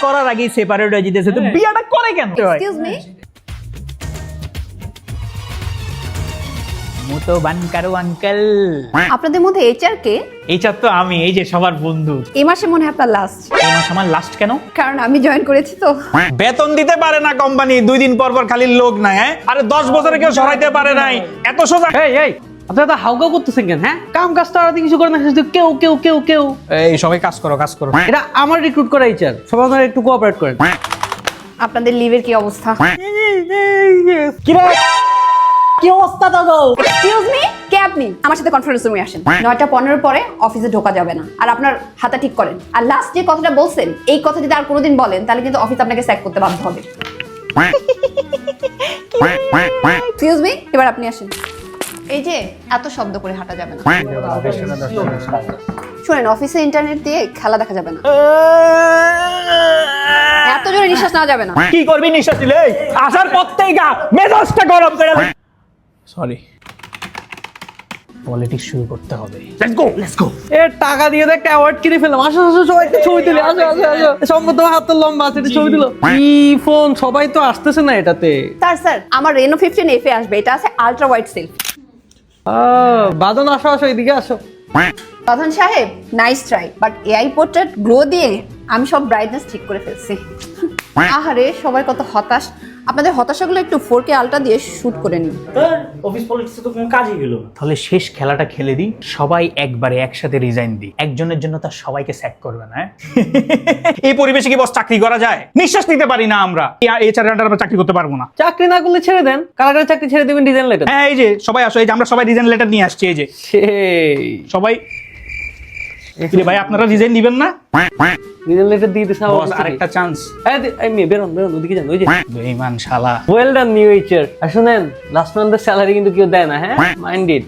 করার আগেই সেপারেট হয়ে যেতেছে, তো বিয়েটা করে কেন? এক্সকিউজ মি, মুতো বান কারো আঙ্কেল। আপনাদের মধ্যে এইচআর কে? এইটা তো আমি, এই যে সবার বন্ধু। এই মাসে মনে হয় আপনার লাস্ট। এই মাস আমার লাস্ট কেন? কারণ আমি জয়েন করেছি তো। বেতন দিতে পারে না কোম্পানি, 2 দিন পর পর খালি লোক নাই। হ্যাঁ, আরে 10 বছরে কেউ সরাইতে পারে নাই, এত সোজা। এই আপনারা তো হাউকা করতেছেন কেন? হ্যাঁ, কাম কাজ তো আর কিছু করে না, শুধু কেউ কেউ কেউ কেউ। এই সবাই কাজ করো, কাজ করো। এটা আমার রিক্রুট করা এইচআর, সবাই আপনারা একটু কোঅপারেট করেন। আপনাদের লিভের কি অবস্থা? কি রে, কি অবস্থা দাদা? এক্সকিউজ মি, কে আপনি? আমার সাথে কনফারেন্স রুমে আসেন। 9:15 পরে অফিসে ঢোকা যাবে না, আর আপনার হাতা ঠিক করেন। আর লাস্ট যে কথাটা বলছেন, এই কথা যদি আর কোনোদিন বলেন তাহলে কিন্তু অফিস আপনাকে স্যাক করতে বাধ্য হবে। এক্সকিউজ মি, এবার আপনি আসেন। এই যে এত শব্দ করে হাঁটা যাবে না। শুনেন, অফিসে ইন্টারনেট দিয়ে খেলা দেখা যাবে না, এত জোরে নিঃশ্বাস নেওয়া যাবে না। কি করবি নিঃশ্বাস দিলে? আসার পর থেকে মেজাজটা গরম করে। সরি, পলিটিক্স শুরু করতে হবে। Let's go. এ টাকা দিয়ে তো একটা অ্যাওয়ার্ড কিনে ফেললাম। আসো আসো, সবাই একটা ছবি তুলি। আসো আসো আসো, সম্ভবত হাত তো লম্বা আছে, একটা ছবি তুলো। কি ফোন, সবাই তো আসতেছে না এটাতে। স্যার আমার রেনো 15 এফ এ আসবে, এটা আছে আলট্রা ওয়াইড সেলফি। বাদন আসো আসো, এদিকে আসো। প্রধান সাহেব, nice try, but AI portrait glow দিয়ে আমি সব ব্রাইটনেস ঠিক করে ফেলছি। আহারে, সবাই কত হতাশ। আপনাদের হতাশাগুলো একটু 4K আলট্রা দিয়ে শুট করে নিন। অফিস পলিটিক্সে তো কোনো কাজই গেল না। তাহলে শেষ খেলাটা খেলে দিই, সবাই একবারে একসাথে রিজাইন দিই। একজনের জন্য তার সবাইকে স্যাক করবে না। এই পরিবেশে কি বস চাকরি করা যায়? নিঃশ্বাস নিতে পারি না আমরা। এইচআর আন্ডারে চাকরি করতে পারবো না। চাকরি না করলে ছেড়ে দেন, কারাগারে চাকরি ছেড়ে দেবেন, ডিজাইন লেটার। হ্যাঁ, এই যে সবাই আসো, এই যে আমরা সবাই রিজাইন লেটার নিয়ে আসছি। এই যে সেই সবাই, ভাই আপনারা রিজাইন দিবেন না? ডিজাইন লেটার দিয়ে দিছে বস আরেকটা চান্স। এই মেয়ে বেরোন বেরোন, ওদিকে যান। ওই যে বেঈমান শালা। Well done new HR. আর শুনেন, লাস্ট মান্থের স্যালারি কিন্তু কেউ দেয় না, হ্যাঁ, মাইন্ডেড।